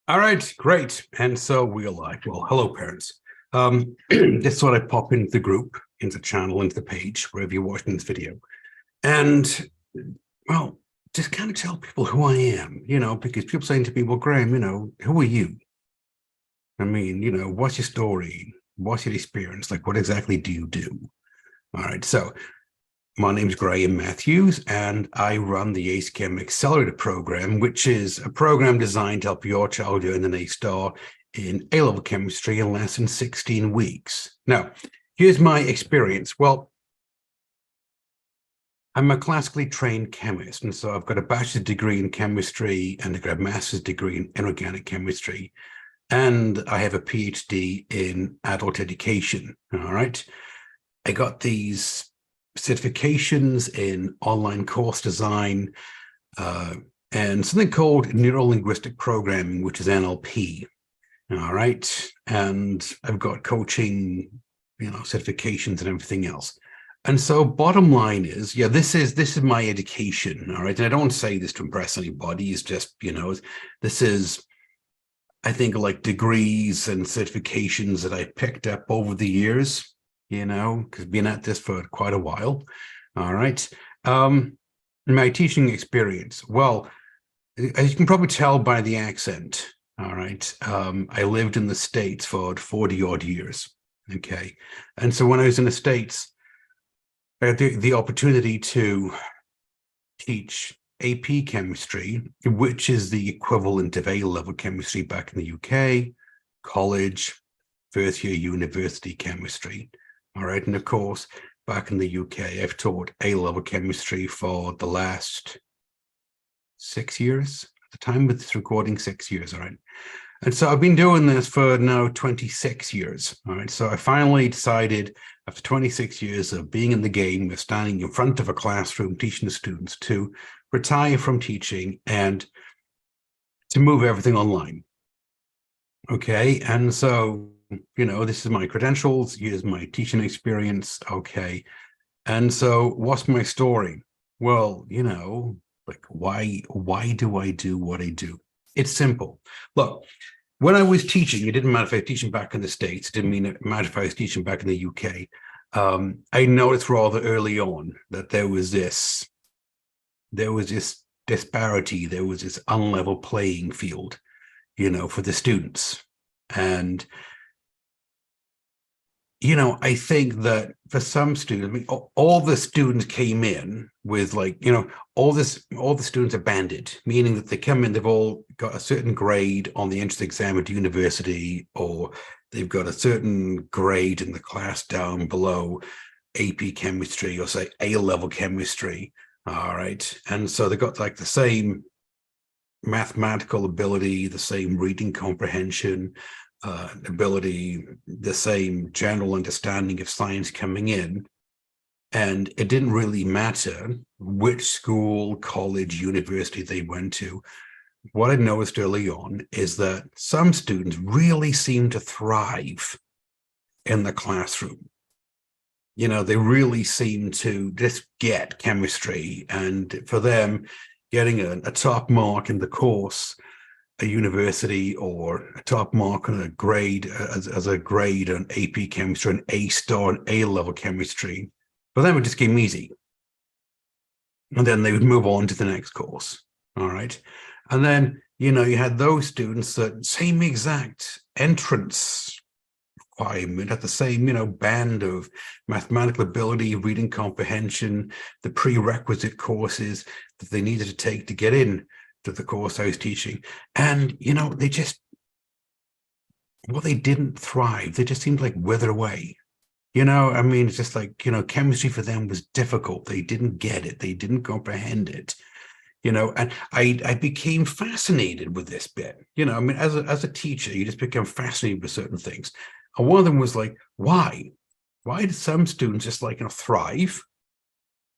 All right, great. And so we're live. Well, hello, parents. Just thought I'd pop into the group, into the channel, into the page, wherever you're watching this video. And, well, just kind of tell people who I am, because people saying to me, well, Graham, who are you? I mean, what's your story? What's your experience? Like, what exactly do you do? All right, so my name's Graham Matthews, and I run the ACE Chem Accelerator program, which is a program designed to help your child earn an A-star in A-level chemistry in less than 16 weeks. Now, here's my experience. Well, I'm a classically trained chemist, and so I've got a bachelor's degree in chemistry and I've got a master's degree in inorganic chemistry, and I have a PhD in adult education. All right. I got these certifications in online course design and something called neuro-linguistic programming, which is NLP. All right. And I've got coaching, certifications and everything else. And so bottom line is, yeah, this is my education. All right. And I don't say this to impress anybody. It's just, this is, I think, like degrees and certifications that I picked up over the years, because been at this for quite a while. All right. My teaching experience. Well, as you can probably tell by the accent, all right, I lived in the States for 40 odd years. Okay. And so when I was in the States, I had the opportunity to teach AP chemistry, which is the equivalent of A-level chemistry back in the UK, college, first year university chemistry. All right. And of course, back in the UK, I've taught A-level chemistry for the last 6 years. At the time of this recording, 6 years. All right. And so I've been doing this for now 26 years. All right. So I finally decided, after 26 years of being in the game, of standing in front of a classroom teaching the students, to retire from teaching and to move everything online. Okay. And so, this is my credentials. Here's my teaching experience. Okay. And so what's my story? Well, like why do I do what I do? It's simple. Look, when I was teaching, it didn't matter if I was teaching back in the States, it didn't matter if I was teaching back in the UK. I noticed rather early on that there was this disparity, there was this unlevel playing field, for the students. And I think that for some students, I mean, all the students came in with all the students are banded, meaning that they come in, they've all got a certain grade on the entrance exam at university, or they've got a certain grade in the class down below AP chemistry, or say A-level chemistry. All right. And so they've got like the same mathematical ability, the same reading comprehension, ability, the same general understanding of science coming in. And it didn't really matter which school, college, university they went to. What I noticed early on is that some students really seem to thrive in the classroom. They really seem to just get chemistry. And for them, getting a top mark in the course, a university, or a top mark on a grade as a grade on AP chemistry, an A-star on A-level chemistry, for them it just came easy. And then they would move on to the next course. All right. And then, you had those students that same exact entrance requirement at the same, band of mathematical ability, reading comprehension, the prerequisite courses that they needed to take to get in to the course I was teaching. And, they didn't thrive. They just seemed like wither away. I mean, it's just like, chemistry for them was difficult. They didn't get it. They didn't comprehend it. And I became fascinated with this bit. I mean, as a teacher, you just become fascinated with certain things. And one of them was like, why? Why did some students just thrive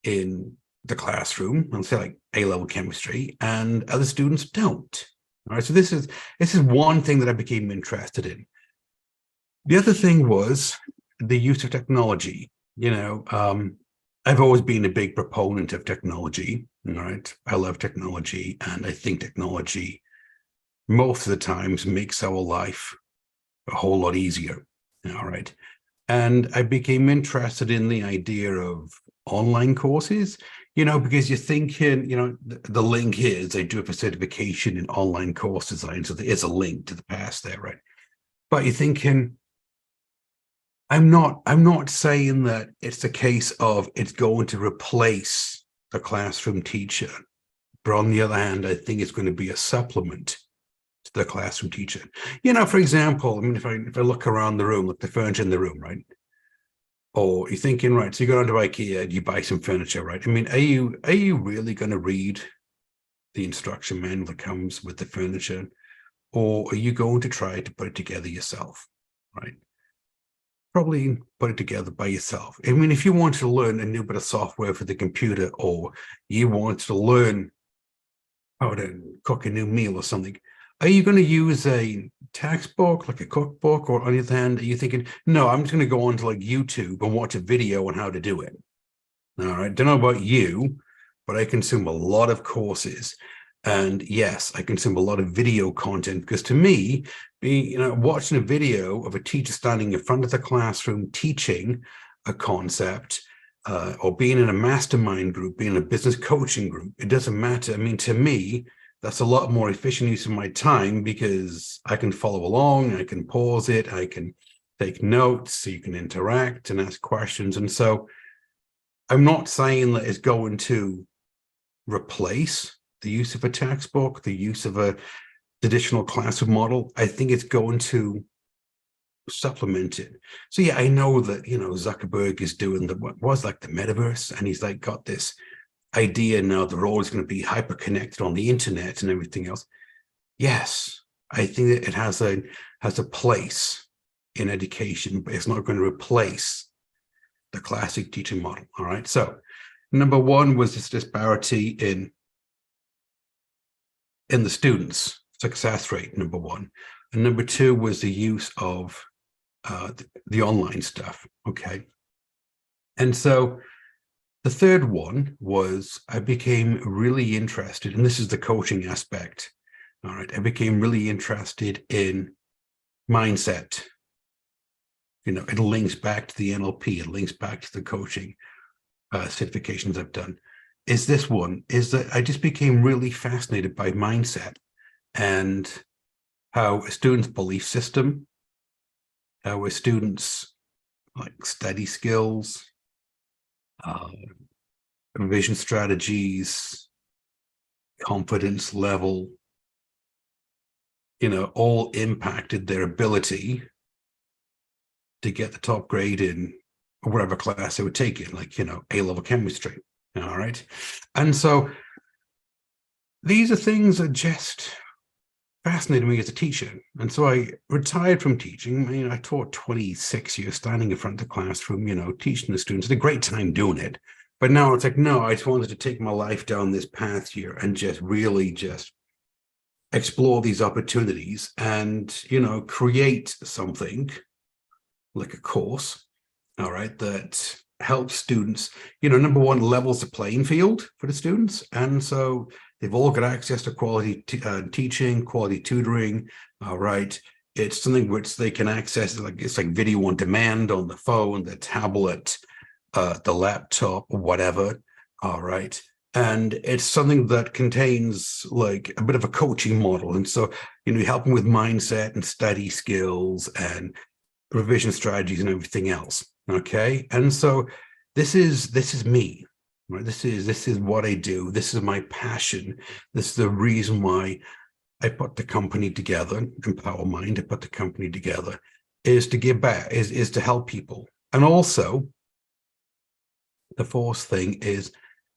in the classroom, and say like A-level chemistry, and other students don't? All right, so this is one thing that I became interested in. The other thing was the use of technology. I've always been a big proponent of technology. All right, I love technology, and I think technology most of the times makes our life a whole lot easier. All right. And I became interested in the idea of online courses, because you're thinking, the link here is they do have a certification in online course design. So there is a link to the past there, right? But you're thinking, I'm not saying that it's the case of it's going to replace the classroom teacher. But on the other hand, I think it's going to be a supplement to the classroom teacher. For example, I mean, if I look around the room, look the furniture in the room, right? Or you're thinking, right, so you go down to IKEA, you buy some furniture, right? I mean, are you really going to read the instruction manual that comes with the furniture? Or are you going to try to put it together yourself, right? Probably put it together by yourself. I mean, if you want to learn a new bit of software for the computer, or you want to learn how to cook a new meal or something, are you going to use a textbook, like a cookbook? Or on the other hand, are you thinking, no, I'm just going to go onto like YouTube and watch a video on how to do it? All right. Don't know about you, but I consume a lot of courses. And yes, I consume a lot of video content because to me, watching a video of a teacher standing in front of the classroom teaching a concept, or being in a mastermind group, being in a business coaching group, it doesn't matter. I mean, to me, that's a lot more efficient use of my time because I can follow along, I can pause it, I can take notes, so you can interact and ask questions. And so I'm not saying that it's going to replace the use of a textbook, the use of a traditional classroom model. I think it's going to supplement it. So yeah, I know that, Zuckerberg is doing what was like the metaverse, and he's like got this idea now that we're always going to be hyper connected on the internet and everything else. Yes, I think that it has a place in education, but it's not going to replace the classic teaching model. All right. So number one was this disparity in the students' success rate, number one. And number two was the use of the online stuff. Okay. And so the third one was I became really interested, and this is the coaching aspect. All right. I became really interested in mindset. It links back to the NLP, it links back to the coaching certifications I've done. Is that I just became really fascinated by mindset and how a student's belief system, how a student's like study skills, revision strategies, confidence level, all impacted their ability to get the top grade in whatever class they would take in, like, A-level chemistry. All right. And so these are things that just fascinated me as a teacher. And so I retired from teaching. I taught 26 years standing in front of the classroom, teaching the students. Had a great time doing it. But now it's like, no, I just wanted to take my life down this path here and just really just explore these opportunities and, create something like a course, all right, that helps students, number one, levels the playing field for the students. And so they've all got access to quality teaching, quality tutoring, all right. It's something which they can access, it's like video on demand on the phone, the tablet, the laptop, whatever, all right. And it's something that contains like a bit of a coaching model. And so, you help them with mindset and study skills and revision strategies and everything else. Okay. And so this is me, right? This is what I do. This is my passion. This is the reason why I put the company together, EmpowerMind. I put the company together is to give back, is to help people. And also the fourth thing is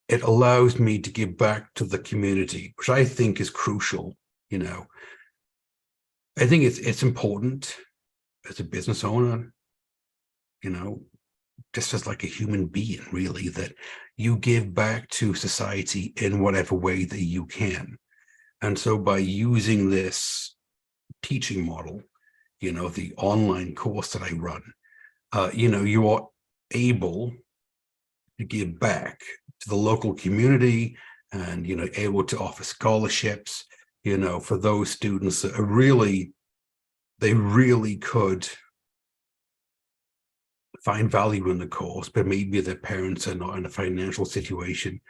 it allows me to give back to the community, which I think is crucial. I think it's important as a business owner, just as like a human being, really, that you give back to society in whatever way that you can. And so by using this teaching model, the online course that I run, you are able to give back to the local community and, able to offer scholarships, for those students that are they really could find value in the course, but maybe their parents are not in a financial situation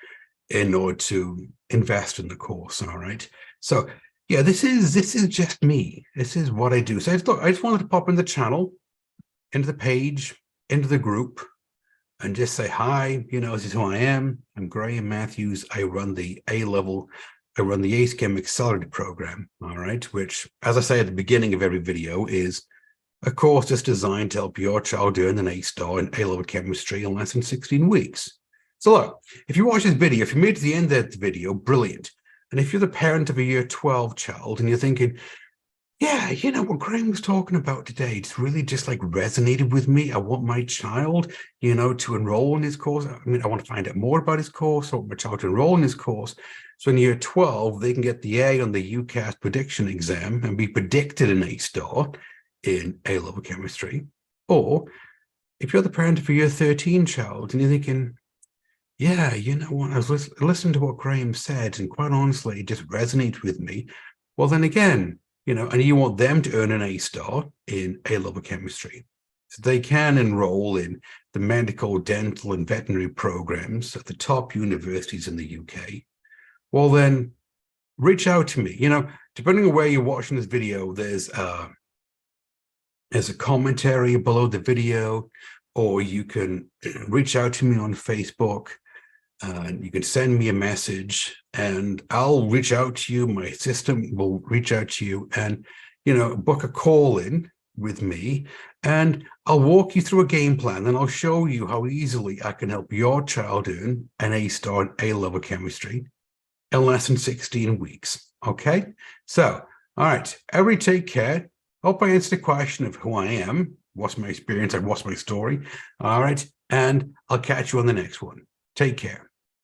in order to invest in the course. All right. So yeah, this is just me. This is what I do. So I just wanted to pop in the channel, into the page, into the group, and just say hi. This is who I am. I'm Graham Matthews. I run the ACEChem Accelerated program. All right, which, as I say at the beginning of every video, is a course that's designed to help your child earn an A star in A-level chemistry in less than 16 weeks. So look, if you watch this video, if you made it to the end of the video, brilliant. And if you're the parent of a year 12 child and you're thinking, yeah, what Graham was talking about today, it's really just like resonated with me. I want my child, to enroll in his course. I mean, I want to find out more about his course. I want my child to enroll in his course. So in year 12, they can get the A on the UCAS prediction exam and be predicted an A star in A-level chemistry. Or if you're the parent of a year 13 child and you're thinking, yeah, what, I was listening to what Graham said, and quite honestly, it just resonated with me. Well, then again, and you want them to earn an A star in A-level chemistry. So they can enroll in the medical, dental, and veterinary programs at the top universities in the UK. Well, then reach out to me. Depending on where you're watching this video, there's a commentary below the video, or you can reach out to me on Facebook. You can send me a message and I'll reach out to you. My assistant will reach out to you and, book a call in with me, and I'll walk you through a game plan, and I'll show you how easily I can help your child earn an A star in A-level chemistry in less than 16 weeks. Okay. So, all right, everybody take care. Hope I answered the question of who I am, what's my experience, and what's my story. All right. And I'll catch you on the next one. Take care.